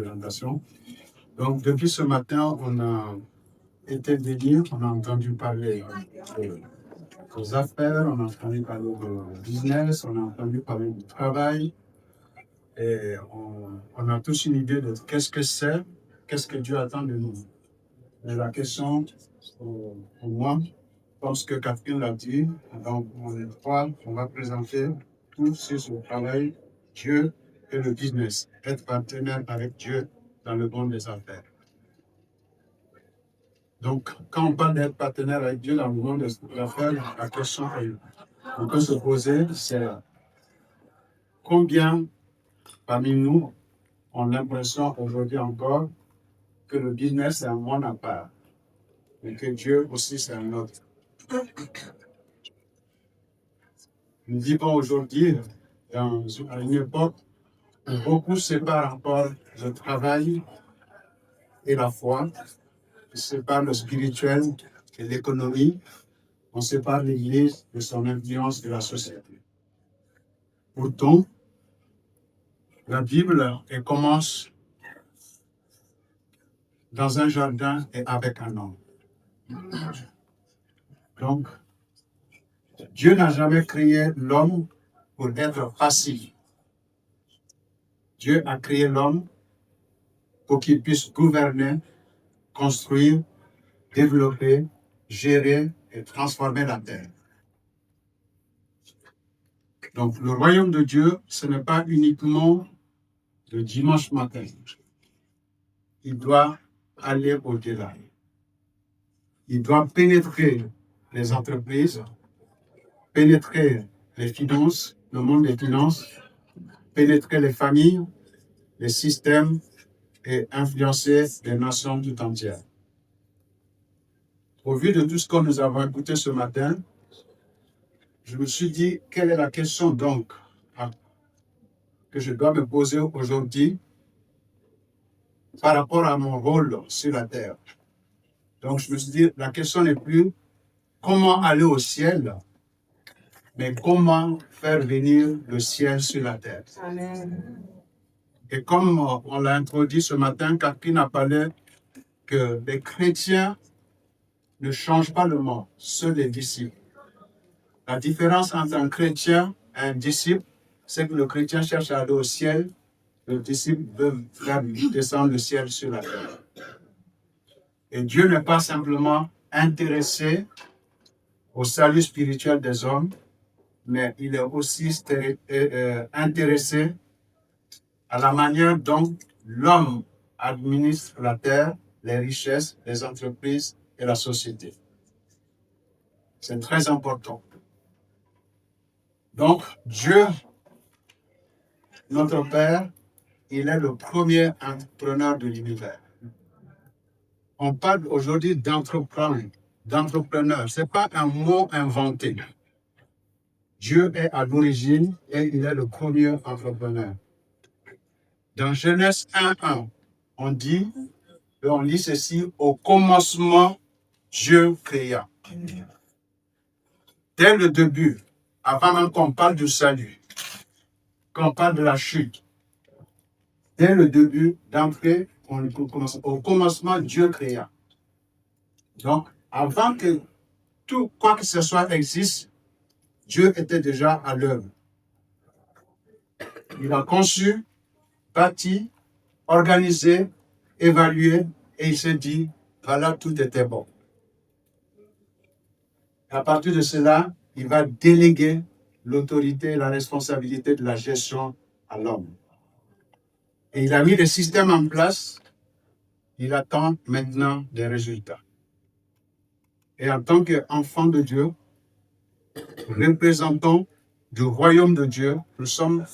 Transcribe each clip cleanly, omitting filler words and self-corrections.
présentation. Donc, depuis ce matin, on a été bénis, on a entendu parler des affaires, on a entendu parler de business, on a entendu parler du travail. Et on a tous une idée de qu'est-ce que c'est, qu'est-ce que Dieu attend de nous. Mais la question, pour moi, je pense que Catherine l'a dit, donc on va présenter tout sur ce travail, Dieu et le business, être partenaire avec Dieu dans le monde des affaires. Donc, quand on parle d'être partenaire avec Dieu dans le monde des affaires, la question qu'on peut se poser, c'est combien parmi nous ont l'impression aujourd'hui encore que le business, c'est un monde à part, et que Dieu aussi, c'est un autre. Nous vivons aujourd'hui à une époque où beaucoup séparent encore le travail et la foi, ils séparent le spirituel et l'économie, on sépare l'Église de son influence de la société. Pourtant, la Bible, elle commence dans un jardin et avec un homme. Donc, Dieu n'a jamais créé l'homme pour être passif. Dieu a créé l'homme pour qu'il puisse gouverner, construire, développer, gérer et transformer la terre. Donc, le royaume de Dieu, ce n'est pas uniquement le dimanche matin. Il doit aller au-delà. Il doit pénétrer les entreprises, pénétrer les finances, le monde des finances, pénétrer les familles, les systèmes et influencer les nations tout entières. Au vu de tout ce que nous avons écouté ce matin, je me suis dit, quelle est la question donc que je dois me poser aujourd'hui par rapport à mon rôle sur la terre. Donc je me suis dit, la question n'est plus comment aller au ciel, mais comment faire venir le ciel sur la terre. Amen. Et comme on l'a introduit ce matin, Catherine a parlé que les chrétiens ne changent pas le monde, seuls les disciples. La différence entre un chrétien et un disciple, c'est que le chrétien cherche à aller au ciel, le disciple veut faire descendre le ciel sur la terre. Et Dieu n'est pas simplement intéressé au salut spirituel des hommes, mais il est aussi intéressé à la manière dont l'homme administre la terre, les richesses, les entreprises et la société. C'est très important. Donc, Dieu, notre Père, il est le premier entrepreneur de l'univers. On parle aujourd'hui d'entrepreneur. Ce n'est pas un mot inventé. Dieu est à l'origine et il est le premier entrepreneur. Dans Genèse 1:1, on dit, et on lit ceci, au commencement, Dieu créa. Dès le début, avant même qu'on parle du salut, qu'on parle de la chute, dès le début, d'entrée, au commencement, Dieu créa. Donc, avant que tout quoi que ce soit existe, Dieu était déjà à l'œuvre. Il a conçu, bâti, organisé, évalué, et il s'est dit, voilà, tout était bon. À partir de cela, il va déléguer l'autorité et la responsabilité de la gestion à l'homme. Et il a mis des systèmes en place. Il attend maintenant des résultats. Et en tant qu'enfant de Dieu, représentant du royaume de Dieu, nous sommes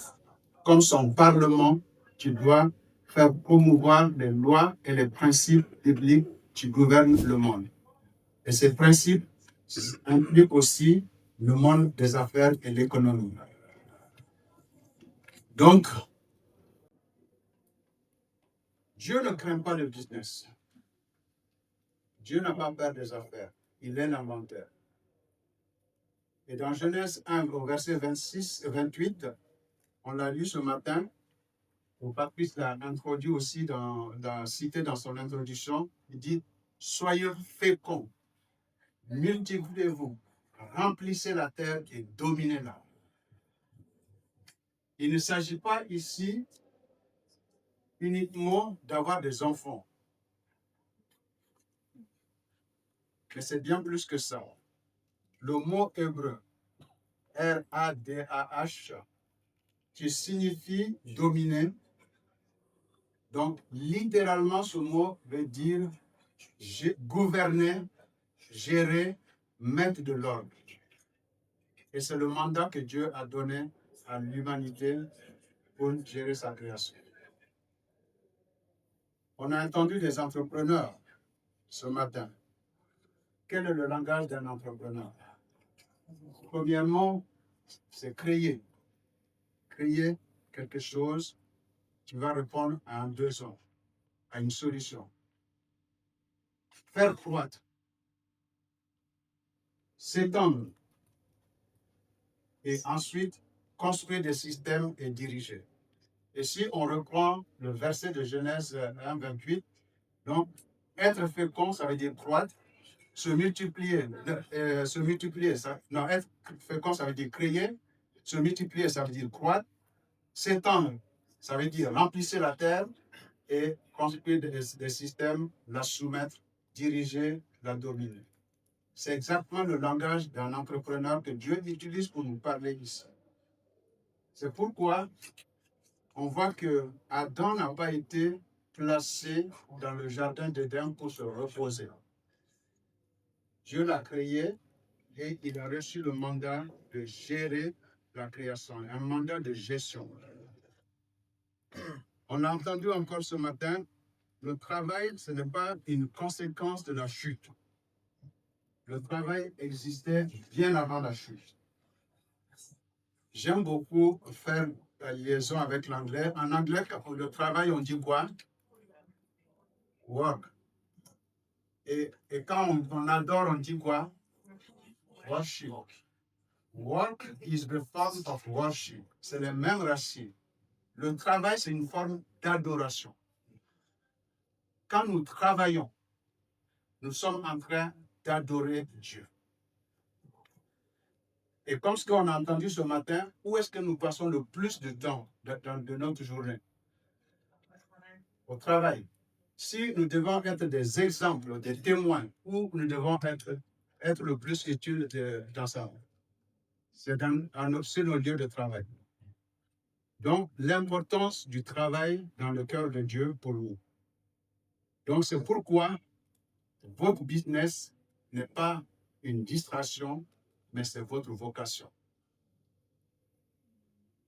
comme son parlement qui doit faire promouvoir les lois et les principes bibliques qui gouvernent le monde. Et ces principes impliquent aussi le monde des affaires et l'économie. Donc, Dieu ne craint pas le business. Dieu n'a pas peur des affaires. Il est l'inventeur. Et dans Genèse 1, au verset 26 et 28, on l'a lu ce matin, le Patrice l'a introduit aussi, cité dans son introduction, il dit « Soyez féconds, multipliez-vous, remplissez la terre et dominez-la. » Il ne s'agit pas ici uniquement d'avoir des enfants, mais c'est bien plus que ça. Le mot hébreu, R-A-D-A-H, qui signifie dominer. Donc, littéralement, ce mot veut dire gouverner, gérer, mettre de l'ordre. Et c'est le mandat que Dieu a donné à l'humanité pour gérer sa création. On a entendu des entrepreneurs ce matin. Quel est le langage d'un entrepreneur? Premièrement, c'est créer. Créer quelque chose qui va répondre à un besoin, à une solution. Faire croître. S'étendre. Et ensuite, construire des systèmes et diriger. Et si on reprend le verset de Genèse 1, 28, donc, être fécond, ça veut dire croître. Se multiplier, être fécond, ça veut dire créer. Se multiplier, ça veut dire croître. S'étendre, ça veut dire remplissez la terre et construire des systèmes, la soumettre, diriger, la dominer. C'est exactement le langage d'un entrepreneur que Dieu utilise pour nous parler ici. C'est pourquoi on voit que Adam n'a pas été placé dans le jardin d'Éden pour se reposer. Dieu l'a créé et il a reçu le mandat de gérer la création, un mandat de gestion. On a entendu encore ce matin, le travail, ce n'est pas une conséquence de la chute. Le travail existait bien avant la chute. J'aime beaucoup faire la liaison avec l'anglais. En anglais, le travail, on dit quoi? Work. Et quand on adore, on dit quoi? Worship. Work is the form of worship. C'est les mêmes racines. Le travail, c'est une forme d'adoration. Quand nous travaillons, nous sommes en train d'adorer Dieu. Et comme ce qu'on a entendu ce matin, où est-ce que nous passons le plus de temps de notre journée? Au travail. Si nous devons être des exemples, des témoins, où nous devons être le plus utile dans ça, c'est sur nos lieux de travail. Donc, l'importance du travail dans le cœur de Dieu pour vous. Donc, c'est pourquoi votre business n'est pas une distraction, mais c'est votre vocation.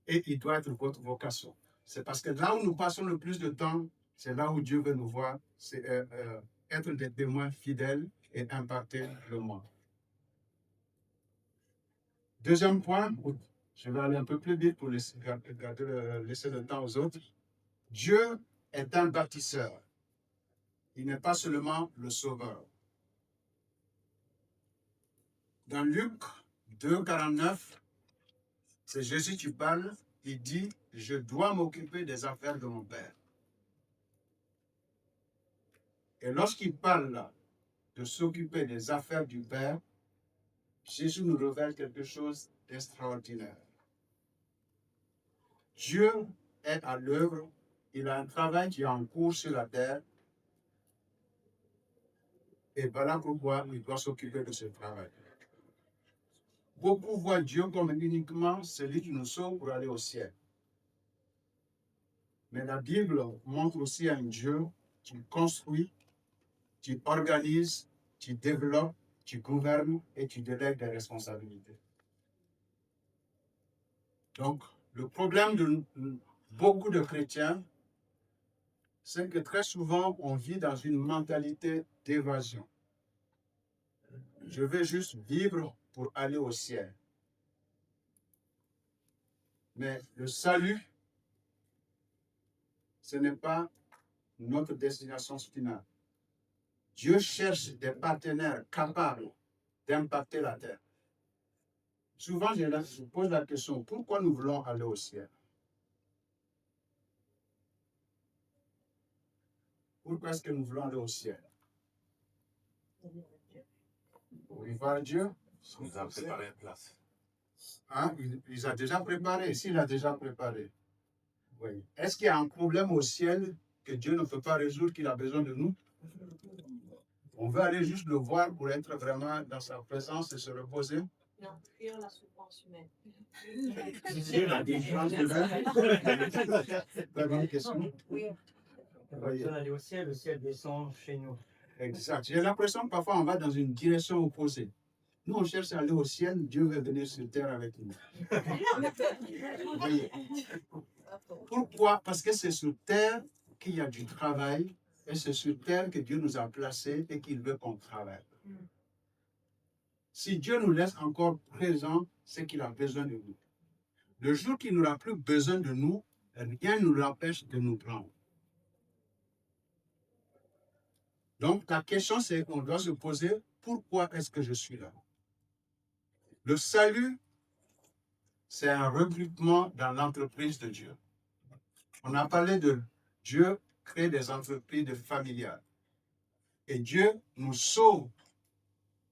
Et il doit être votre vocation. C'est parce que là où nous passons le plus de temps, c'est là où Dieu veut nous voir, c'est être des témoins fidèles et impacter le monde. Deuxième point, je vais aller un peu plus vite pour laisser le temps aux autres. Dieu est un bâtisseur. Il n'est pas seulement le sauveur. Dans Luc 2, 49, c'est Jésus qui parle. Il dit, je dois m'occuper des affaires de mon Père. Et lorsqu'il parle là, de s'occuper des affaires du Père, Jésus nous révèle quelque chose d'extraordinaire. Dieu est à l'œuvre, il a un travail qui est en cours sur la terre, et voilà pourquoi il doit s'occuper de ce travail. Beaucoup voient Dieu comme uniquement celui qui nous sauve pour aller au ciel. Mais la Bible montre aussi un Dieu qui construit, qui organise, qui développe, qui gouverne et qui délègue des responsabilités. Donc, le problème de beaucoup de chrétiens, c'est que très souvent, on vit dans une mentalité d'évasion. Je vais juste vivre pour aller au ciel. Mais le salut, ce n'est pas notre destination finale. Dieu cherche des partenaires capables d'impacter la terre. Souvent, je pose la question, pourquoi nous voulons aller au ciel? pourquoi est-ce que nous voulons aller au ciel? Pour y voir Dieu. Il nous a préparé une place. Hein? Il a déjà préparé. S'il a déjà préparé. Oui. Est-ce qu'il y a un problème au ciel que Dieu ne peut pas résoudre, qu'il a besoin de nous? On veut aller juste le voir pour être vraiment dans sa présence et se reposer. Non, fuir la souffrance humaine. Dieu a des gens de Très bonne question. Oui. On va aller au ciel, le ciel descend chez nous. Exact. J'ai l'impression que parfois on va dans une direction opposée. Nous, on cherche à aller au ciel, Dieu veut venir sur terre avec nous. Vous voyez? Pourquoi? Parce que c'est sur terre qu'il y a du travail et c'est sur terre que Dieu nous a placés et qu'il veut qu'on travaille. Si Dieu nous laisse encore présents, c'est qu'il a besoin de nous. Le jour qu'il n'aura plus besoin de nous, rien ne nous empêche de nous prendre. Donc, la question, c'est qu'on doit se poser, pourquoi est-ce que je suis là? Le salut, c'est un recrutement dans l'entreprise de Dieu. On a parlé de Dieu créer des entreprises familiales. Et Dieu nous sauve.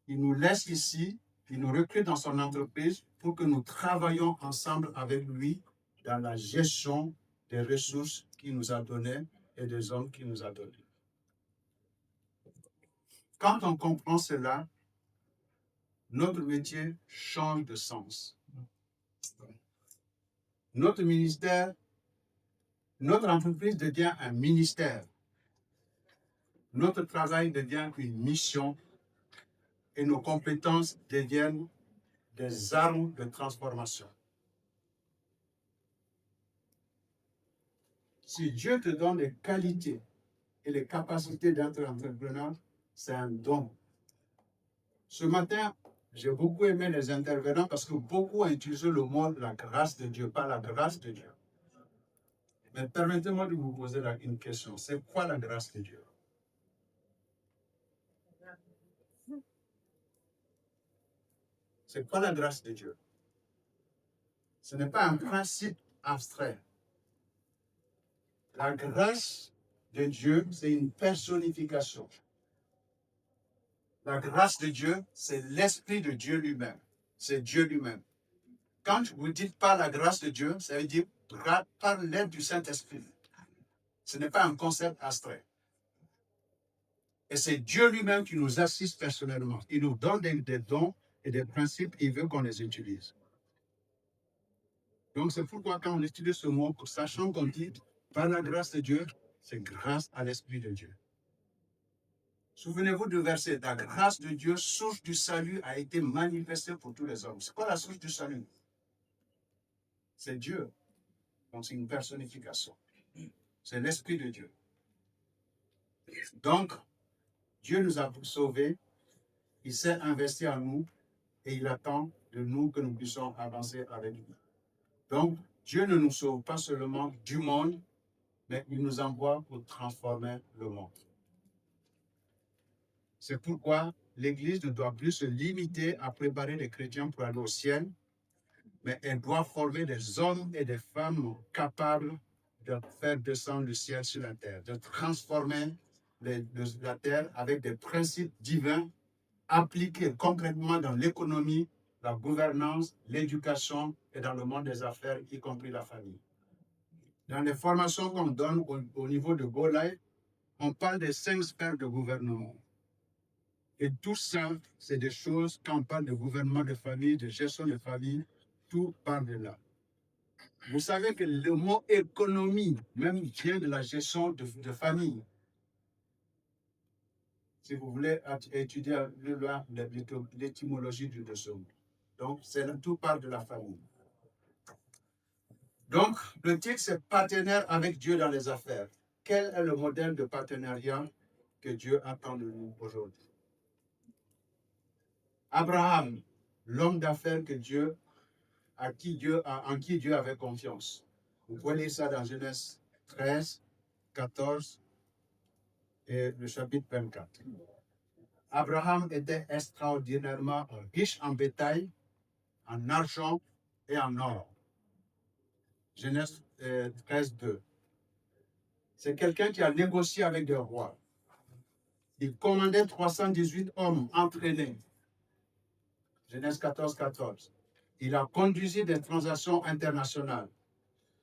Il nous laisse ici, il nous recrute dans son entreprise pour que nous travaillions ensemble avec lui dans la gestion des ressources qu'il nous a données et des hommes qu'il nous a donnés. Quand on comprend cela, notre métier change de sens. Notre ministère, notre entreprise devient un ministère. Notre travail devient une mission et nos compétences deviennent des armes de transformation. Si Dieu te donne les qualités et les capacités d'être entrepreneur, c'est un don. Ce matin, j'ai beaucoup aimé les intervenants parce que beaucoup ont utilisé le mot la grâce de Dieu, pas la grâce de Dieu. Mais permettez-moi de vous poser une question. C'est quoi la grâce de Dieu? C'est quoi la grâce de Dieu? Ce n'est pas un principe abstrait. La grâce de Dieu, c'est une personnification. La grâce de Dieu, c'est l'Esprit de Dieu lui-même. C'est Dieu lui-même. Quand vous dites pas la grâce de Dieu, ça veut dire par l'aide du Saint-Esprit. Ce n'est pas un concept abstrait. Et c'est Dieu lui-même qui nous assiste personnellement. Il nous donne des dons et des principes, il veut qu'on les utilise. Donc c'est pourquoi quand on utilise ce mot, sachant qu'on dit par la grâce de Dieu, c'est grâce à l'Esprit de Dieu. Souvenez-vous du verset, la grâce de Dieu, source du salut, a été manifestée pour tous les hommes. C'est quoi la source du salut? C'est Dieu. Donc c'est une personnification. C'est l'Esprit de Dieu. Donc, Dieu nous a sauvés, il s'est investi en nous et il attend de nous que nous puissions avancer avec lui. Donc, Dieu ne nous sauve pas seulement du monde, mais il nous envoie pour transformer le monde. C'est pourquoi l'Église ne doit plus se limiter à préparer les chrétiens pour aller au ciel, mais elle doit former des hommes et des femmes capables de faire descendre le ciel sur la terre, de transformer la terre avec des principes divins appliqués concrètement dans l'économie, la gouvernance, l'éducation et dans le monde des affaires, y compris la famille. Dans les formations qu'on donne au niveau de GoLife, on parle des 5 sphères de gouvernement. Et tout ça, c'est des choses, quand on parle de gouvernement de famille, de gestion de famille, tout parle de là. Vous savez que le mot économie, même vient de la gestion de famille. Si vous voulez étudier l'étymologie de ce mot. Donc, tout parle de la famille. Donc, le titre, c'est partenaire avec Dieu dans les affaires. Quel est le modèle de partenariat que Dieu attend de nous aujourd'hui? Abraham, l'homme d'affaires en qui Dieu avait confiance. Vous pouvez lire ça dans Genèse 13, 14 et le chapitre 24. Abraham était extraordinairement riche en bétail, en argent et en or. Genèse 13, 2. C'est quelqu'un qui a négocié avec des rois. Il commandait 318 hommes entraînés. Genèse 14, 14. Il a conduit des transactions internationales.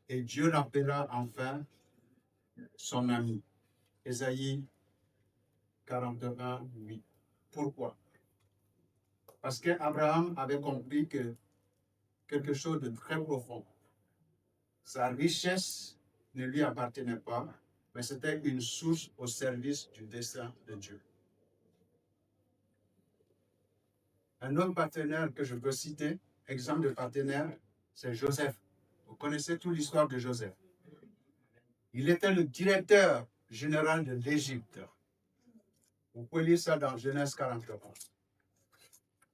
Et Dieu l'appela enfin son ami. Ésaïe 41, 8. Pourquoi? Parce qu'Abraham avait compris que quelque chose de très profond. Sa richesse ne lui appartenait pas, mais c'était une source au service du dessein de Dieu. Un autre partenaire que je peux citer, exemple de partenaire, c'est Joseph. Vous connaissez toute l'histoire de Joseph. Il était le directeur général de l'Égypte. Vous pouvez lire ça dans Genèse 41.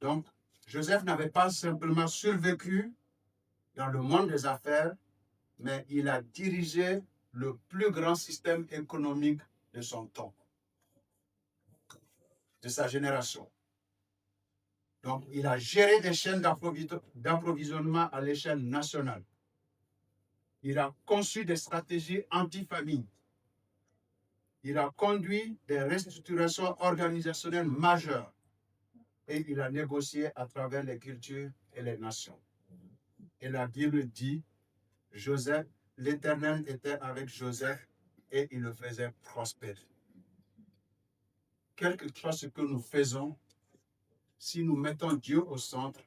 Donc, Joseph n'avait pas simplement survécu dans le monde des affaires, mais il a dirigé le plus grand système économique de son temps, de sa génération. Donc, il a géré des chaînes d'approvisionnement à l'échelle nationale. Il a conçu des stratégies anti-famine. Il a conduit des restructurations organisationnelles majeures et il a négocié à travers les cultures et les nations. Et la Bible dit, Joseph, l'Éternel était avec Joseph et il le faisait prospérer. Quel que soit ce que nous faisons, si nous mettons Dieu au centre,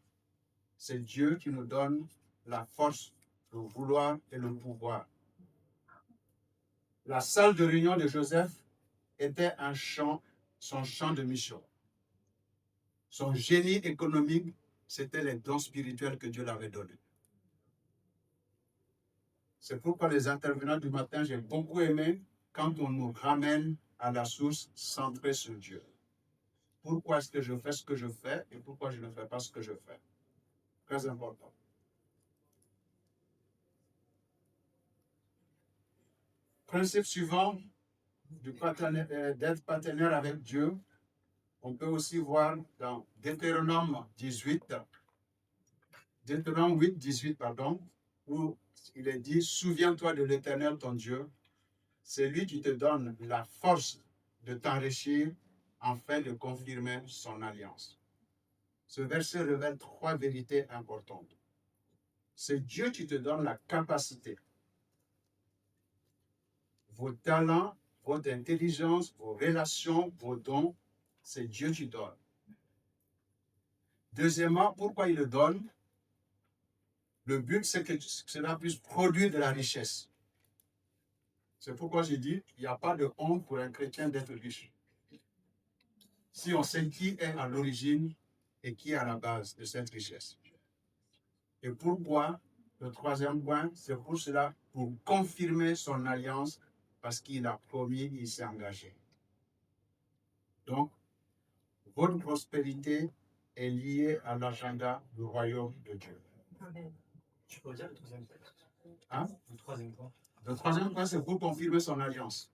c'est Dieu qui nous donne la force, le vouloir et le pouvoir. La salle de réunion de Joseph était son champ de mission. Son génie économique, c'était les dons spirituels que Dieu l'avait donnés. C'est pourquoi les intervenants du matin, j'ai beaucoup aimé quand on nous ramène à la source centrée sur Dieu. Pourquoi est-ce que je fais ce que je fais et pourquoi je ne fais pas ce que je fais? Très important. Principe suivant d'être partenaire avec Dieu, on peut aussi voir dans Deutéronome 18, Deutéronome 8, 18, où il est dit, souviens-toi de l'Éternel ton Dieu, c'est lui qui te donne la force de t'enrichir afin de confirmer son alliance. Ce verset révèle trois vérités importantes. C'est Dieu qui te donne la capacité. Vos talents, votre intelligence, vos relations, vos dons, c'est Dieu qui donne. Deuxièmement, pourquoi il le donne? Le but, c'est que cela puisse produire de la richesse. C'est pourquoi j'ai dit, il n'y a pas de honte pour un chrétien d'être riche. Si on sait qui est à l'origine et qui est à la base de cette richesse. Et pourquoi? Le troisième point, c'est pour cela, pour confirmer son alliance, parce qu'il a promis, il s'est engagé. Donc, votre prospérité est liée à l'agenda du royaume de Dieu. Amen. Tu peux dire le troisième point? Hein? Le troisième point. Le troisième point, c'est pour confirmer son alliance.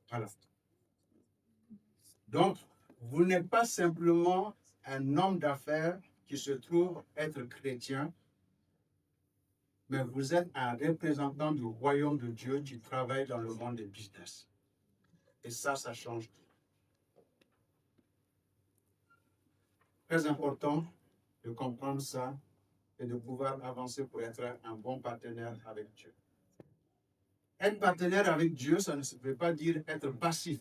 Voilà. Donc, vous n'êtes pas simplement un homme d'affaires qui se trouve être chrétien, mais vous êtes un représentant du royaume de Dieu qui travaille dans le monde des business. Et ça change tout. Très important de comprendre ça et de pouvoir avancer pour être un bon partenaire avec Dieu. Être partenaire avec Dieu, ça ne veut pas dire être passif.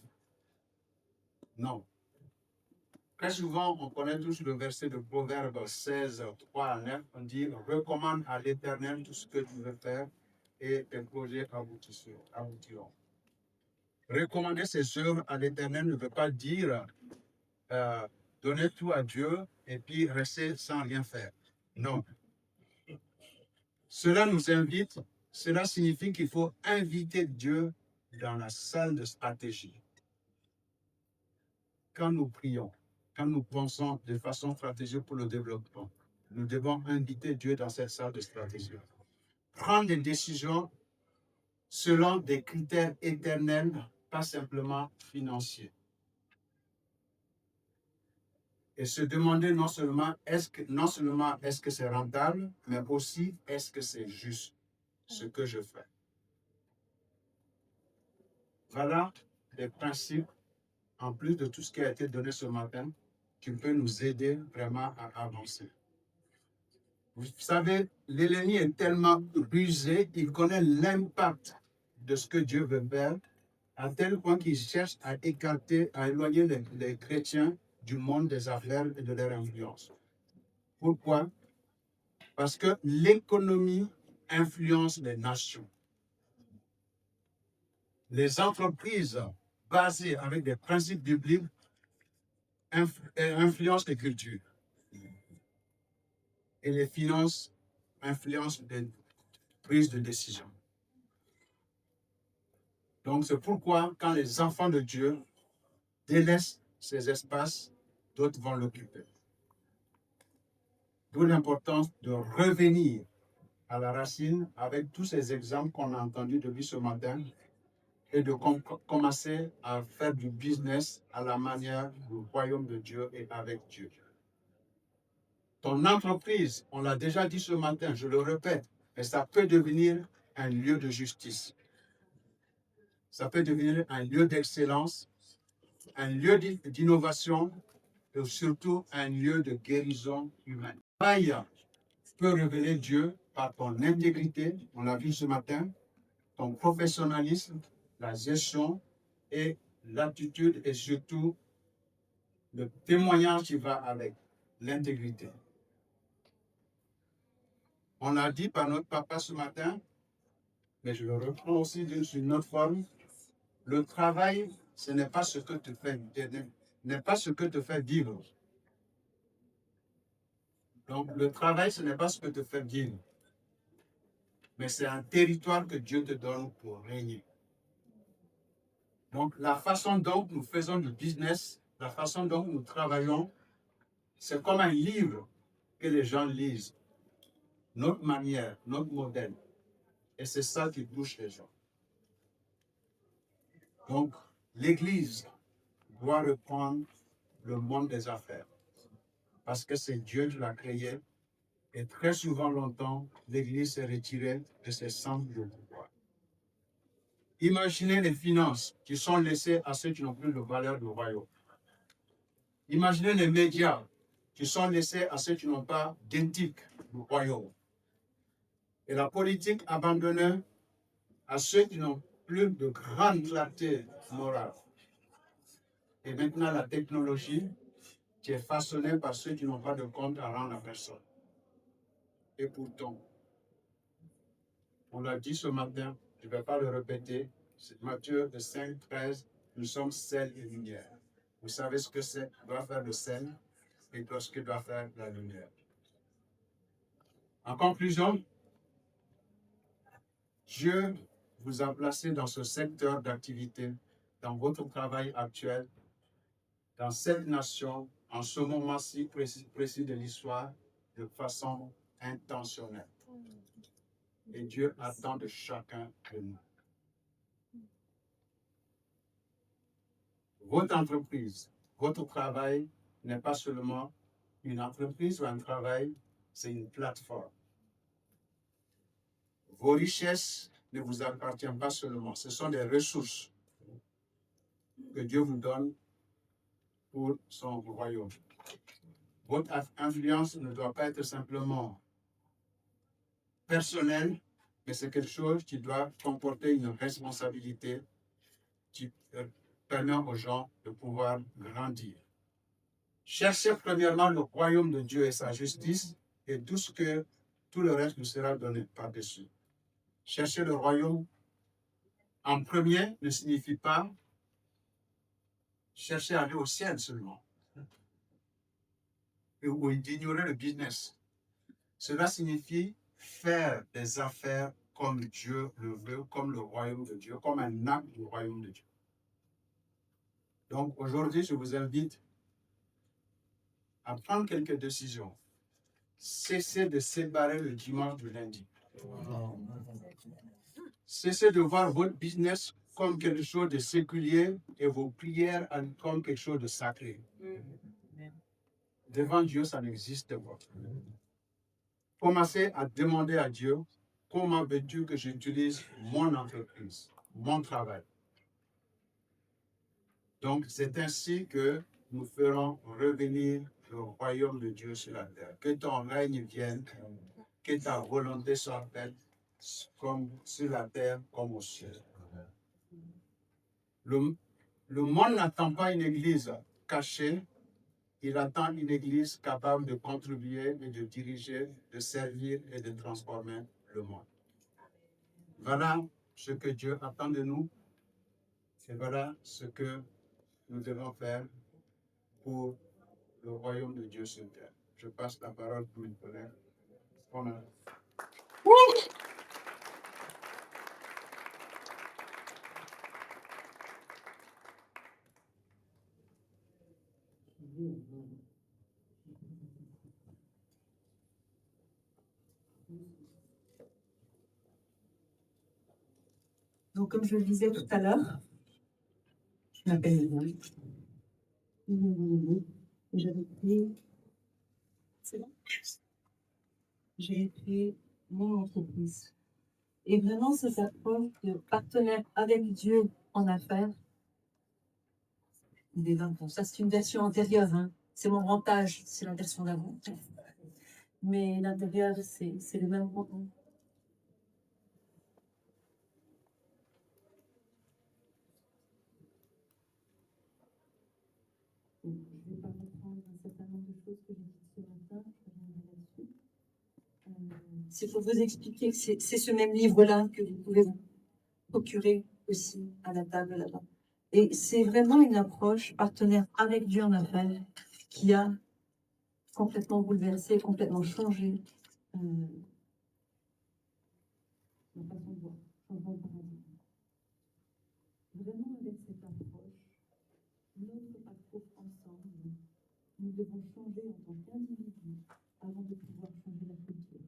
Non. Très souvent, on connaît tous le verset de Proverbe 16, 3 à 9. On dit, recommande à l'Éternel tout ce que tu veux faire et tes projets aboutiront. Recommander ses œuvres à l'Éternel ne veut pas dire donner tout à Dieu et puis rester sans rien faire. Non. Cela signifie qu'il faut inviter Dieu dans la salle de stratégie. Quand nous prions, quand nous pensons de façon stratégique pour le développement, nous devons inviter Dieu dans cette salle de stratégie. Prendre des décisions selon des critères éternels, pas simplement financiers. Et se demander non seulement est-ce que c'est rentable, mais aussi est-ce que c'est juste ce que je fais. Voilà des principes, en plus de tout ce qui a été donné ce matin, qui peut nous aider vraiment à avancer. Vous savez, l'ennemi est tellement rusé, il connaît l'impact de ce que Dieu veut faire, à tel point qu'il cherche à écarter, à éloigner les chrétiens du monde des affaires et de leur influence. Pourquoi? Parce que l'économie influence les nations. Les entreprises basées avec des principes bibliques influencent les cultures. Et les finances influencent les prises de décision. Donc c'est pourquoi quand les enfants de Dieu délaissent ces espaces, d'autres vont l'occuper. D'où l'importance de revenir à la racine avec tous ces exemples qu'on a entendus depuis ce matin et de commencer à faire du business à la manière du royaume de Dieu et avec Dieu. Ton entreprise, on l'a déjà dit ce matin, je le répète, mais ça peut devenir un lieu de justice. Ça peut devenir un lieu d'excellence, un lieu d'innovation et surtout un lieu de guérison humaine. Le travail peut révéler Dieu par ton intégrité, on l'a vu ce matin, ton professionnalisme, la gestion et l'attitude et surtout le témoignage qui va avec l'intégrité. On l'a dit par notre papa ce matin, mais je le reprends aussi d'une autre forme. Le travail, ce n'est pas ce que te fait vivre. Donc, le travail, ce n'est pas ce que te fait vivre. Mais c'est un territoire que Dieu te donne pour régner. Donc, la façon dont nous faisons du business, la façon dont nous travaillons, c'est comme un livre que les gens lisent. Notre manière, notre modèle. Et c'est ça qui touche les gens. Donc, l'Église doit reprendre le monde des affaires. Parce que c'est Dieu qui l'a créé. Et très souvent, longtemps, l'Église s'est retirée de ses centres de pouvoir. Imaginez les finances qui sont laissées à ceux qui n'ont plus de valeur du royaume. Imaginez les médias qui sont laissés à ceux qui n'ont pas d'éthique du royaume. Et la politique abandonnée à ceux qui n'ont plus de grande clarté morale. Et maintenant, la technologie qui est façonnée par ceux qui n'ont pas de compte à rendre à personne. Et pourtant, on l'a dit ce matin, je ne vais pas le répéter, c'est Matthieu 5, 13, nous sommes sel et lumière. Vous savez ce que c'est, doit faire le sel et ce que doit faire la lumière. En conclusion, Dieu vous a placé dans ce secteur d'activité, dans votre travail actuel, dans cette nation, en ce moment-ci précis de l'histoire, de façon intentionnelle. Et Dieu attend de chacun de nous. Votre entreprise, votre travail n'est pas seulement une entreprise ou un travail, c'est une plateforme. Vos richesses ne vous appartiennent pas seulement, ce sont des ressources que Dieu vous donne pour son royaume. Votre influence ne doit pas être simplement personnelle, mais c'est quelque chose qui doit comporter une responsabilité qui permet aux gens de pouvoir grandir. Cherchez premièrement le royaume de Dieu et sa justice, et tout le reste nous sera donné par-dessus. Chercher le royaume en premier ne signifie pas chercher à aller au ciel seulement, ou d'ignorer le business. Cela signifie faire des affaires comme Dieu le veut, comme le royaume de Dieu, comme un acte du royaume de Dieu. Donc aujourd'hui, je vous invite à prendre quelques décisions. Cessez de séparer le dimanche du lundi. Cessez de voir votre business comme quelque chose de séculier et vos prières comme quelque chose de sacré. Devant Dieu, ça n'existe pas. Commencez à demander à Dieu, comment veux-tu que j'utilise mon entreprise, mon travail? Donc, c'est ainsi que nous ferons revenir le royaume de Dieu sur la terre. Que ton règne vienne, que ta volonté soit faite comme sur la terre comme au ciel. Le monde n'attend pas une église cachée, il attend une église capable de contribuer et de diriger, de servir et de transformer le monde. Voilà ce que Dieu attend de nous et voilà ce que nous devons faire pour le royaume de Dieu sur terre. Je passe la parole pour mes collègues. Donc, comme je le disais tout à l'heure, je m'appelle Liliane. Et j'avais créé, c'est bon, j'ai créé mon entreprise. Et vraiment, cette approche de partenaire avec Dieu en affaires, bon, ça c'est une version antérieure, hein. C'est mon grand âge, c'est la version d'avant. Mais l'intérieur, c'est le même contenu. Je ne vais pas reprendre un certain nombre de choses que j'ai dites ce matin, je reviendrai là-dessus. C'est pour vous expliquer que c'est ce même livre-là que vous pouvez vous procurer aussi à la table là-bas. Et c'est vraiment une approche partenaire avec Dieu en affaires qui a complètement bouleversé, complètement changé la façon de voir, changement de paradigme. Vraiment avec cette approche, notre parcours ensemble, nous devons changer en tant qu'individu avant de pouvoir changer la culture.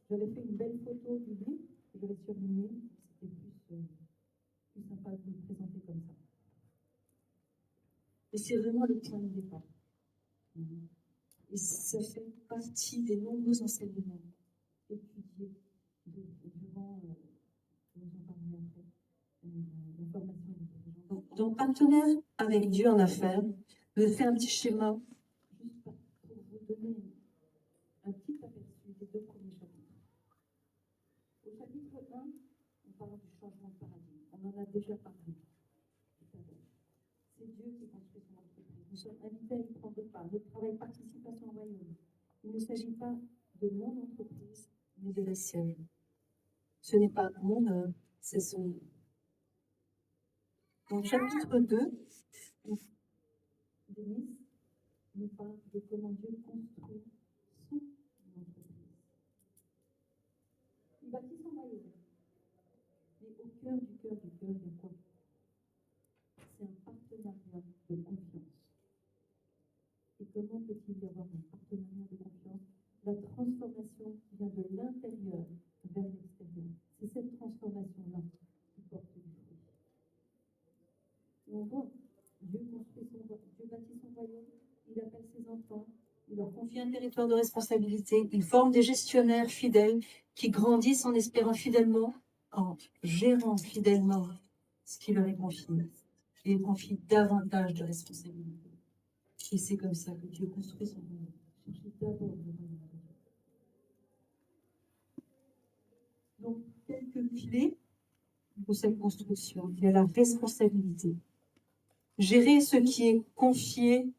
J'avais fait une belle photo du livre que j'avais surlignée, c'était plus sympa de vous le présenter comme ça. Et c'est vraiment le point de départ. Et ça fait partie des nombreux enseignements étudiés durant, je vous en parlerai après, la formation des dirigeants. Donc, partenaire avec Dieu en affaires, je vais faire un petit schéma, juste pour vous donner un petit aperçu des deux premiers chapitres. Au chapitre 1, on parle du changement de paradigme. On en a déjà parlé. C'est Dieu qui construit son entreprise. Nous sommes invités à y prendre part. Notre travail participe à son royaume. Il ne s'agit pas de mon entreprise, mais de la sienne. Ce n'est pas mon œuvre, c'est son œuvre. Dans le chapitre 2, Denise nous parle de comment Dieu construit son entreprise. Il bâtit son royaume. Mais au cœur, il y a quoi? C'est un partenariat de confiance. Et comment peut-il y avoir un partenariat de confiance? La transformation qui vient de l'intérieur vers l'extérieur. C'est cette transformation-là qui porte du fruit. Et on voit, Dieu bâtit son royaume, il appelle ses enfants, il leur confie un territoire de responsabilité, il forme des gestionnaires fidèles qui grandissent en espérant fidèlement, en gérant fidèlement ce qui leur est confié. Et il confie davantage de responsabilités. Et c'est comme ça que Dieu construit son royaume. Cherchez d'abord le royaume de Dieu. Donc, quelques clés pour cette construction. Il y a la responsabilité. Gérer ce qui est confié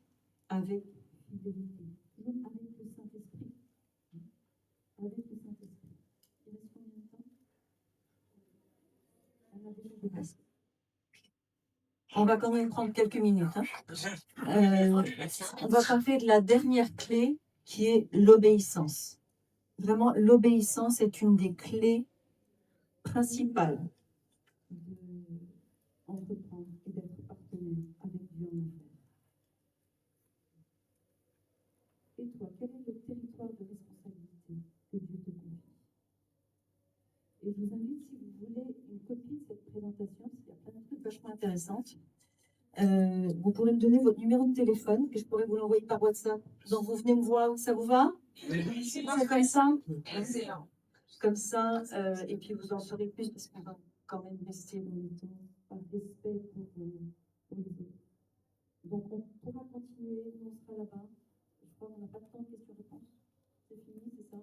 avec fidélité. Avec le Saint-Esprit. Avec le Saint-Esprit. Il reste combien de temps? On a déjà dépassé. On va quand même prendre quelques minutes. On va parler de la dernière clé qui est l'obéissance. Vraiment, l'obéissance est une des clés principales d'entreprendre et d'être partenaire avec Dieu en affaires. Et toi, quel est le territoire de responsabilité que Dieu te confie? Et je vous invite, si vous voulez, une copie de cette présentation, parce qu'il y a plein de trucs vachement intéressants. Vous pourrez me donner votre numéro de téléphone, que je pourrais vous l'envoyer par WhatsApp. Donc vous venez me voir, ça vous va? C'est comme ça? Excellent. Comme ça, et puis vous en saurez plus, parce qu'on va quand même rester dans le temps, par respect pour pour les autres. Donc on pourra continuer, on sera là-bas. Je crois qu'on n'a pas de temps de questions-réponses. C'est fini, c'est ça?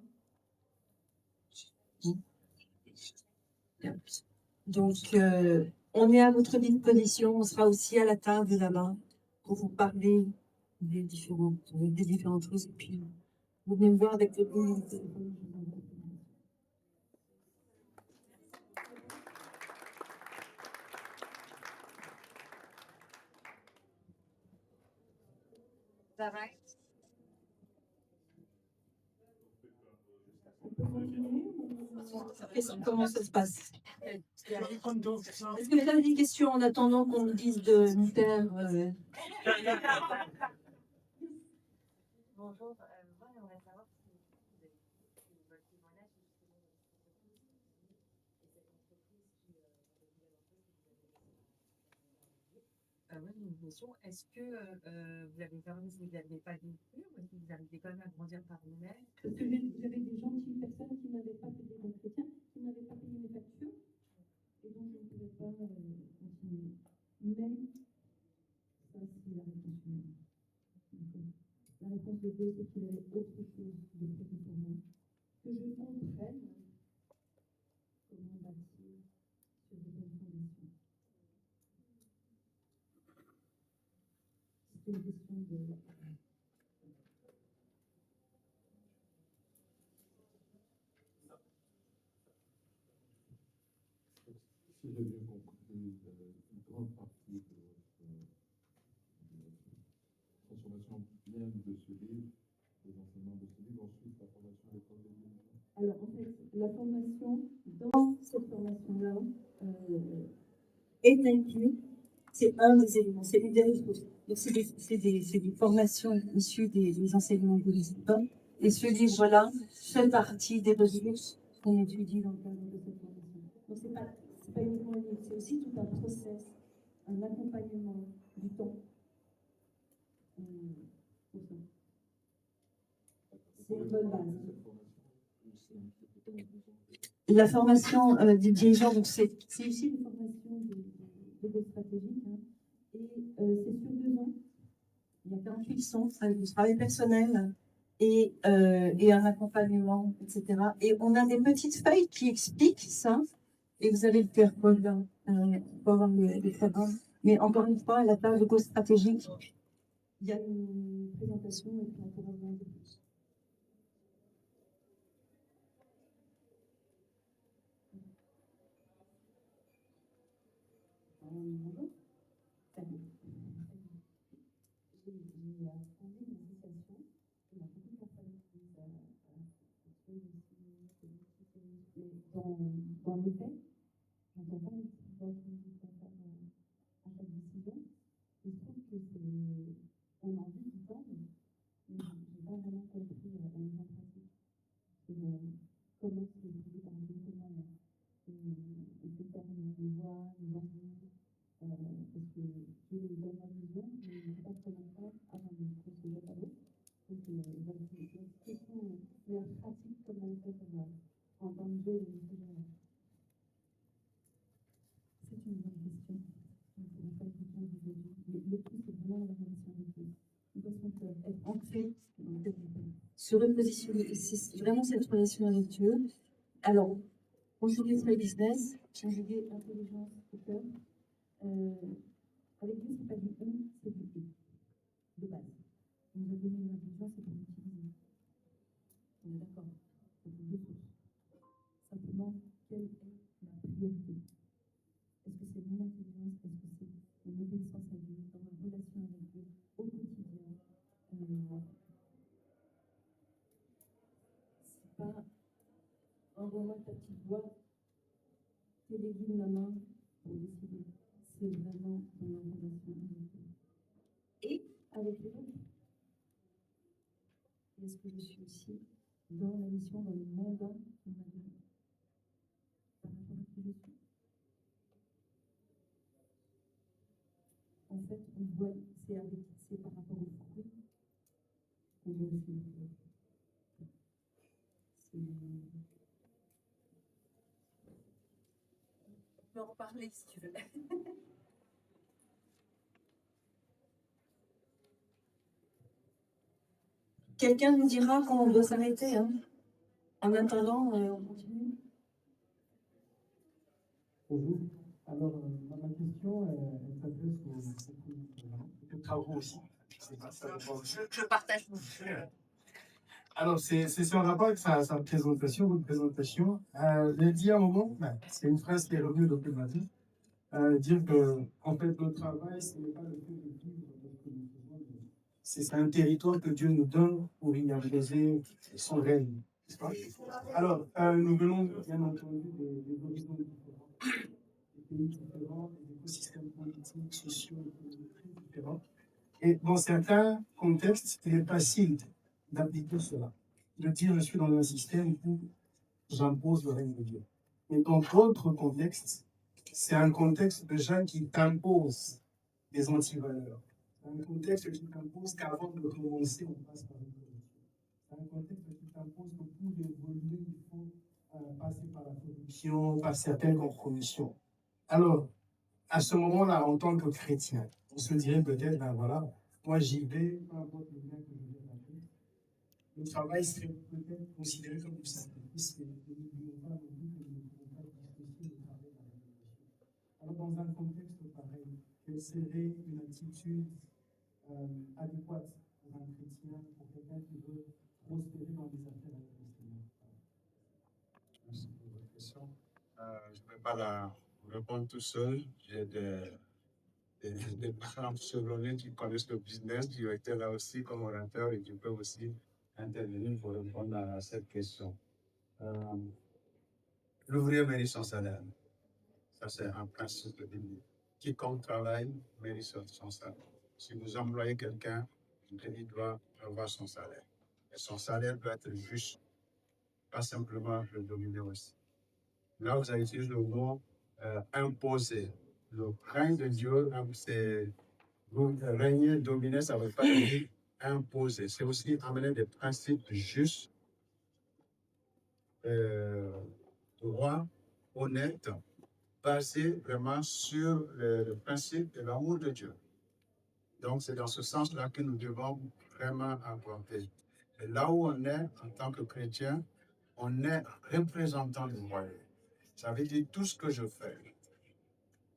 Donc, on est à votre disposition. On sera aussi à la table là-bas pour vous parler des différentes choses. Et puis, vous venez me voir avec le bout. On peut continuer Comment ça se passe? Est-ce que vous avez des questions en attendant qu'on nous dise de nous taire? Bonjour, moi j'aimerais savoir si vous avez votre témoignage justement de cette entreprise et cette entreprise qui la nouvelle entreprise que vous avez Moi, j'ai une question. Est-ce que vous avez permis, vous n'aviez pas vécu, ou est-ce que vous arrivez quand même à grandir par vous-même? Parce que j'avais des gentilles personnes qui ne m'avaient pas payé d'entretien, qui ne m'avaient pas payé mes factures, et donc je ne pouvais pas continuer. Mais ça, c'est la réponse humaine. La réponse de Dieu, c'est qu'il avait autre chose de prévu pour moi. Que je comprenne comment bâtir sur de bonnes fondations. C'est une question de... Si j'ai bien compris, une grande partie de votre transformation vient de ce livre, des enseignements de ce livre, ensuite la formation à l'école de dirigeants. Alors, en fait, la formation, dans cette formation-là, Est inclus. C'est un des éléments, c'est une des choses. Donc, c'est des formations issues des enseignements bouddhistes. Et ce livre-là fait partie des ressources qu'on étudie dans le cadre de cette formation. donc c'est pas uniquement un livre, c'est aussi tout un process, un accompagnement du temps. Pour ça. C'est une bonne base. La formation des dirigeants, donc c'est aussi une formation de stratégique, hein, et c'est sur 2 ans. il y a 48 leçons avec du travail personnel et un accompagnement, etc. Et on a des petites feuilles qui expliquent ça. Et vous avez le QR code là, pour avoir le programme. Mais encore une fois, la page éco-stratégique, Il y a une présentation et puis on pourra voir un peu plus. Bonjour. Salut. J'ai fondé une association. Il y a beaucoup de personnes qui mais dans les faits, j'entends pas les petites voix qui me disent à chaque décision. Je trouve que on a envie du temps, mais je n'ai pas vraiment compris la mise en pratique. Comment c'est utilisé par une témoigne. Et c'est faire nos voix, nos envies, parce que je donne ma vision, mais je ne sais pas comment faire avant de procéder à l'autre. Donc, voilà, c'est une question, mais en pratique, comment on fait pour entendre Dieu et le Seigneur. C'est une bonne question. Je ne pourrais pas y répondre aujourd'hui. Mais le tout, c'est vraiment la relation avec Dieu. Nous devons être ancrés dans le se repositionner. C'est vraiment cette relation avec Dieu. Alors, conjuguer très business, conjuguer intelligence et cœur. Avec Dieu, c'est pas du on, c'est du et. De base. On nous a donné une intelligence et pour l'utiliser. On est d'accord. C'est pour 2 sources. Simplement, quelle est ma priorité? Est-ce que c'est mon intelligence? Est-ce que c'est mon obéissance à Dieu, dans ma relation avec Dieu, au quotidien? C'est pas envoie-moi ta petite voix, déléguer ma main pour décider. C'est vraiment dans ma relation avec Dieu. Et avec les autres. Est-ce que je suis aussi dans la mission, dans le mandat qu'on m'a donné par rapport à qui je suis? En fait, on voit, c'est par rapport aux fruits qu'on voit aussi le fruit. On peut en parler si tu veux. Quelqu'un nous dira quand on doit s'arrêter. Hein. En attendant, on continue. Bonjour. Alors, ma question, elle s'adresse aux travaux aussi. Je partage. Alors, c'est en rapport avec sa présentation, votre présentation. J'ai dit à un moment, c'est une phrase qui est revenue dans ma vie, dire que, en fait, notre travail, ce n'est pas le fait de vivre de ce que nous faisons, c'est un territoire que Dieu nous donne pour y réaliser son règne. Alors, nous venons, bien entendu, des horizons différents, des pays différents, des écosystèmes politiques, sociaux, économiques différents. Et dans certains contextes, il est facile d'appliquer cela, de dire je suis dans un système où j'impose le règne de Dieu. Et dans d'autres contextes, c'est un contexte de gens qui t'imposent des antivaleurs. C'est un contexte qui t'impose qu'avant de commencer, on passe par une corruption. C'est un contexte qui t'impose que pour évoluer, il faut passer par la corruption, par certaines compromissions. Alors, à ce moment-là, en tant que chrétien, on se dirait peut-être, ben voilà, moi j'y vais, peu importe le bien que je viens d'appeler. Le travail serait peut-être considéré comme du sacrifice, mais n'oublions pas non plus que nous ne pouvons pas dissocier le travail de la révolution. Alors, dans un contexte pareil, quelle serait une attitude adéquate pour un chrétien, pour quelqu'un qui veut prospérer dans les affaires avec le Seigneur? Merci pour votre question. Je ne vais pas la répondre tout seul. J'ai des parents chevronnés qui connaissent le business, qui ont été là aussi comme orateurs et qui peuvent aussi intervenir pour répondre à cette question. L'ouvrier mérite son salaire. Ça, c'est un principe biblique. Quiconque travaille mérite son salaire. Si vous employez quelqu'un, il doit avoir son salaire. Et son salaire doit être juste, pas simplement le dominer aussi. Là, vous avez utilisé le mot imposer. Le règne de Dieu, c'est régner, dominer, ça ne veut pas dire imposer. C'est aussi amener des principes justes, droits, honnêtes, basés vraiment sur le principe de l'amour de Dieu. Donc, c'est dans ce sens-là que nous devons vraiment avancer. Et là où on est en tant que chrétien, on est représentant du royaume. Ça veut dire tout ce que je fais.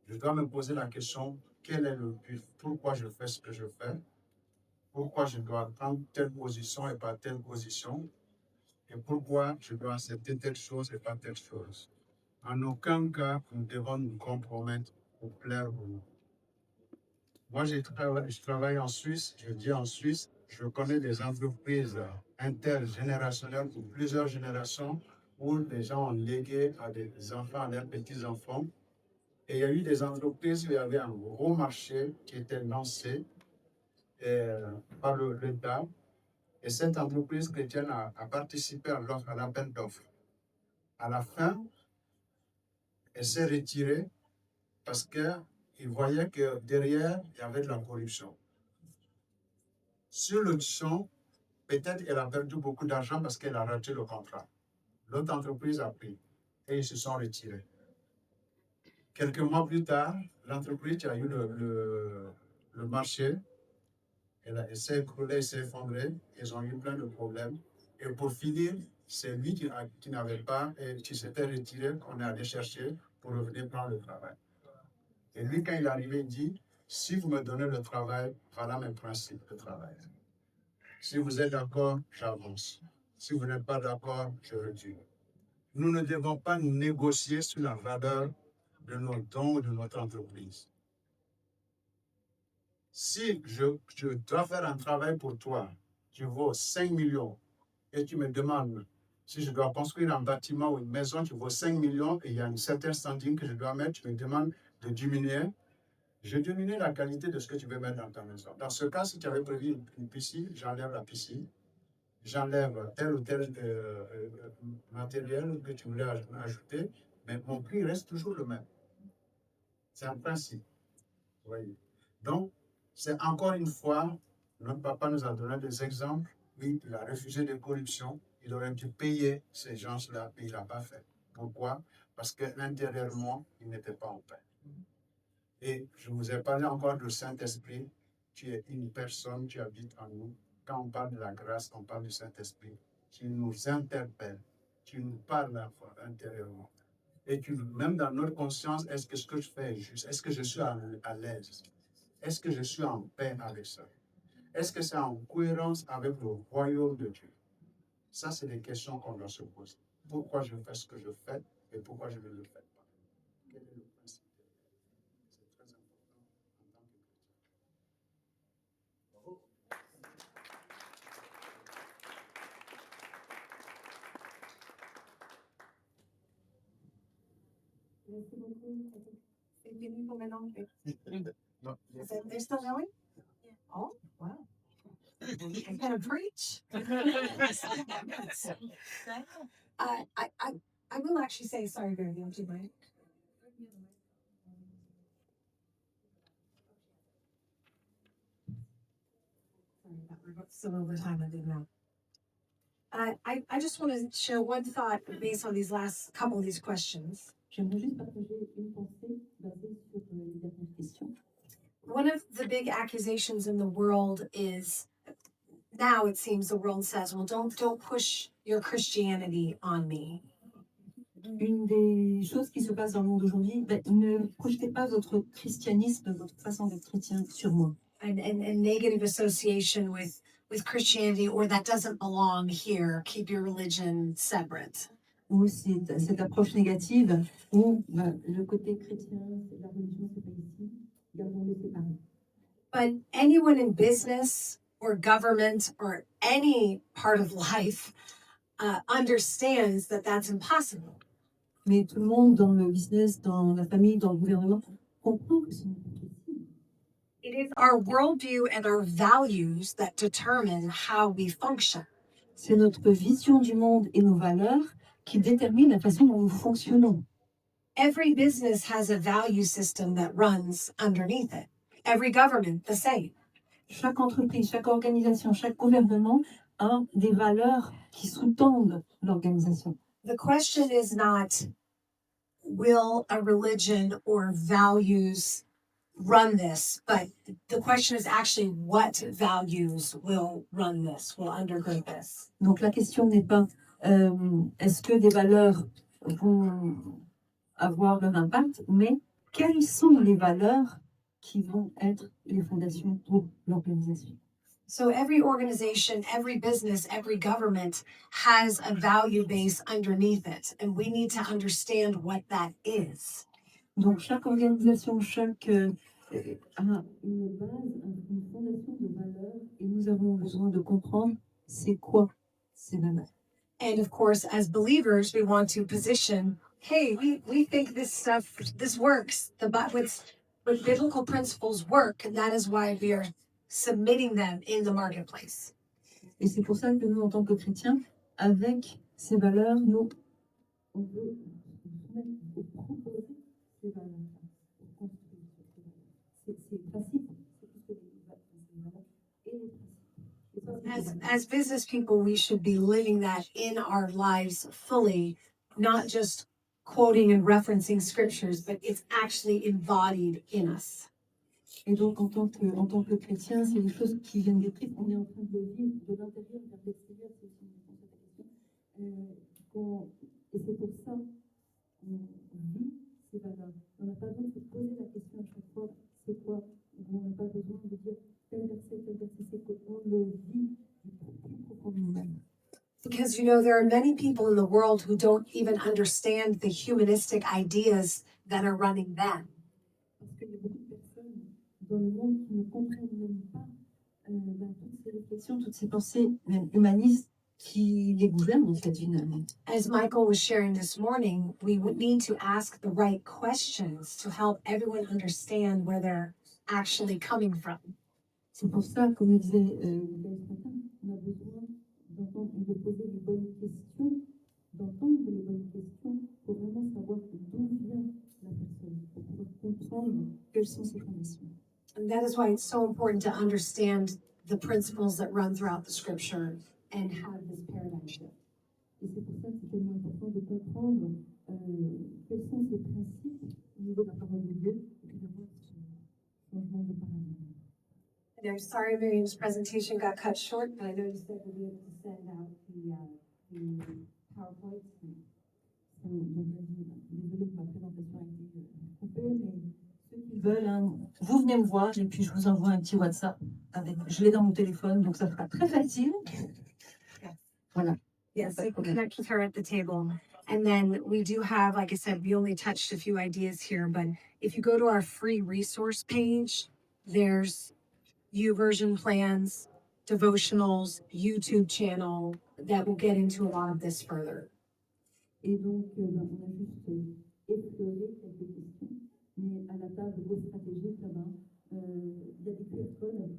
Je dois me poser la question, quel est le but? Pourquoi je fais ce que je fais? Pourquoi je dois prendre telle position et pas telle position? Et pourquoi je dois accepter telle chose et pas telle chose? En aucun cas, nous devons nous compromettre pour plaire aux autres. Moi, je travaille en Suisse, je dis en Suisse, je connais des entreprises intergénérationnelles pour plusieurs générations où les gens ont légué à des enfants, à leurs petits-enfants. Et il y a eu des entreprises où il y avait un gros marché qui était lancé par l'État. Et cette entreprise chrétienne a participé à l'appel d'offres. À la fin, elle s'est retirée parce qu'ils voyaient que derrière, il y avait de la corruption. Sur le champ, peut-être qu'elle a perdu beaucoup d'argent parce qu'elle a raté le contrat. L'autre entreprise a pris et ils se sont retirés. Quelques mois plus tard, l'entreprise qui a eu le marché, elle s'est écroulée, elle s'est effondrée, ils ont eu plein de problèmes. Et pour finir, c'est lui qui n'avait pas et qui s'était retiré qu'on est allé chercher pour revenir prendre le travail. Et lui, quand il est arrivé, il dit, si vous me donnez le travail, voilà mes principes de travail. Si vous êtes d'accord, j'avance. Si vous n'êtes pas d'accord, je retire. Nous ne devons pas nous négocier sur la valeur de nos dons ou de notre entreprise. Si je dois faire un travail pour toi qui vaut 5 millions et tu me demandes si je dois construire un bâtiment ou une maison qui vaut 5 millions et il y a une certaine standing que je dois mettre, tu me demandes de diminuer, je diminue la qualité de ce que tu veux mettre dans ta maison. Dans ce cas, si tu avais prévu une piscine, j'enlève la piscine, j'enlève tel ou tel matériel que tu voulais ajouter, mais mon prix reste toujours le même. C'est un principe. Vous voyez. Donc, c'est encore une fois, notre papa nous a donné des exemples. Oui, il a refusé des corruptions. Il aurait dû payer ces gens-là, mais il ne l'a pas fait. Pourquoi? Parce que intérieurement, il n'était pas en paix. Et je vous ai parlé encore du Saint-Esprit. Tu es une personne, tu habites en nous. quand on parle de la grâce, on parle du Saint-Esprit, qui nous interpelle, qui nous parle à la fois intérieurement. Et qui, même dans notre conscience, est-ce que ce que je fais est juste? Est-ce que je suis à l'aise? Est-ce que je suis en paix avec ça? Est-ce que c'est en cohérence avec le royaume de Dieu? Ça, c'est des questions qu'on doit se poser. Pourquoi je fais ce que je fais et pourquoi je ne le fais pas? Quel est le principe? C'est très important en tant que chrétien. Merci beaucoup. C'est fini pour maintenant. Non. They're still going? Oh, wow. I'm gonna preach. I will actually say sorry, Barry, don't you mind? Sorry, we're still over time, I didn't know. I just want to share one thought based on these last couple of these questions. J'aimerais juste partager une pensée basée sur les dernières questions. One of the big accusations in the world is now it seems the world says, well, don't push your Christianity on me. Une des choses qui se passe dans le monde aujourd'hui, ne projetez pas votre christianisme, votre façon d'être chrétien sur moi. And negative association with Christianity, or that doesn't belong here. Keep your religion separate. Ou cette approche négative où le côté chrétien, la religion, c'est pas ici, gardons-le séparé. But anyone in business or government or any part of life understands that that's impossible. Mais tout le monde dans le business, dans la famille, dans le gouvernement, comprend que ce n'est pas possible. It is our worldview and our values that determine how we function. C'est notre vision du monde et nos valeurs qui déterminent la façon dont nous fonctionnons. Every business has a value system that runs underneath it. Every government, the same. Chaque entreprise, chaque organisation, chaque gouvernement a des valeurs qui sous-tendent l'organisation. The question is not, will a religion or values run this? But the question is actually, what values will run this, will undergird this? Donc la question n'est pas est-ce que des valeurs vont avoir leur impact, mais quelles sont les valeurs qui vont être les fondations pour l'organisation. So every organization, every business, every government has a value base underneath it, and we need to understand what that is. Donc chaque organisation, chaque a une base, une fondation de valeurs, et nous avons besoin de comprendre c'est quoi ces valeurs. And of course, as believers, we want to position, hey, we think this stuff, this works. With biblical principles work, and that is why we are submitting them in the marketplace. Et c'est pour ça que nous, en tant que chrétiens, avec ces valeurs, nous, on veut proposer ces valeurs-là, pour construire ces valeurs. C'est facile, c'est plus que les valeurs et les principes. As business people, we should be living that in our lives fully, not just quoting and referencing scriptures, but it's actually embodied in us. Et donc, en tant que chrétien, c'est des choses qui viennent des tripes. On est en train de vivre de l'intérieur vers l'extérieur, c'est aussi une réponse à ta question. Et c'est pour ça qu'on vit ces valeurs. On n'a pas besoin de se poser la question à chaque fois, c'est quoi? On n'a pas besoin de dire tel verset, c'est qu'on le vit du plus profond de nous-mêmes. Because, there are many people in the world who don't even understand the humanistic ideas that are running them. Parce qu'il y a beaucoup de personnes dans le monde qui ne comprennent même pas toutes ces réflexions, toutes ces pensées humanistes qui les gouvernent en fait finalement. As Michael was sharing this morning, we would need to ask the right questions to help everyone understand where they're actually coming from. C'est pour ça, comme disait Gaël ce matin, on a besoin d'entendre et de poser les bonnes questions, d'entendre les bonnes questions pour vraiment savoir d'où vient la personne, pour pouvoir comprendre quelles sont ses fondations. And that is why it's so important to understand the principles that run throughout the scripture and have this paradigm shift. Et c'est pour ça que c'est tellement important de comprendre quels sont ces principes au niveau de la parole de Dieu et puis d'avoir ce changement de paradigme. And I'm sorry Miriam's presentation got cut short, but I know you said we'll be able to send out the PowerPoint. Désolée que ma présentation a été coupée, mais ceux qui veulent, hein, vous venez me voir et puis je vous envoie un petit WhatsApp. Je l'ai dans mon téléphone, donc ça sera très facile. Voilà. Yes, I can connect with her at the table. And then we do have, like I said, we only touched a few ideas here, but if you go to our free resource page, there's YouVersion plans, devotionals, YouTube channel that will get into a lot of this further. Et donc, on a juste effleuré quelques questions, mais à la table stratégique là-bas, il y a des QR codes.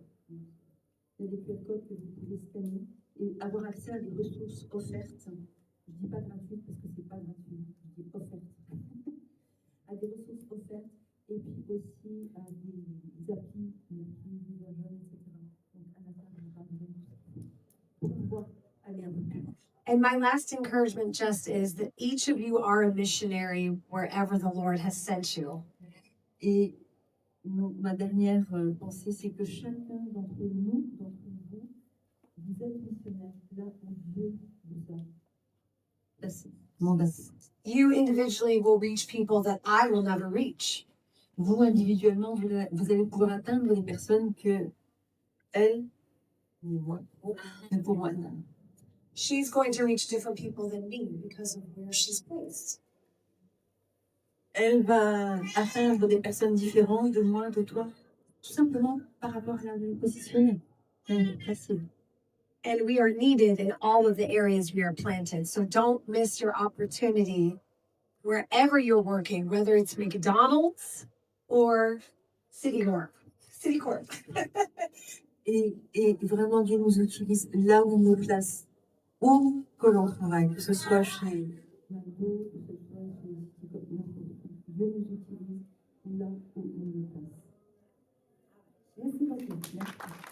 Il y a des QR codes que vous pouvez scanner et avoir accès à des ressources offertes. Je ne dis pas gratuites parce que ce n'est pas gratuit, je dis offertes. À des ressources offertes et puis aussi à des applis, YouVersion, etc. Donc, à la table, on va parler pour pouvoir aller un peu plus loin. And my last encouragement just is that each of you are a missionary wherever the Lord has sent you. Et ma dernière pensée, c'est que chacun d'entre nous, d'entre vous, vous êtes missionnaire là où Dieu vous a placé, mandaté. You individually will reach people that I will never reach. Vous, individuellement, vous allez pouvoir atteindre des personnes que elle, ni moi, ne pourront atteindre. She's going to reach different people than me because of where she's placed. Elle va atteindre des personnes différentes de moi, de toi, tout simplement par rapport à la positionner. Facile. And we are needed in all of the areas we are planted. So don't miss your opportunity wherever you're working, whether it's McDonald's or Citicorp. et vraiment, Dieu nous utilise là où on nous place, où que l'on travaille, que ce soit chez McDo, que ce soit chez Citicorp. Dieu nous utilise là où on nous place. Merci beaucoup. Merci.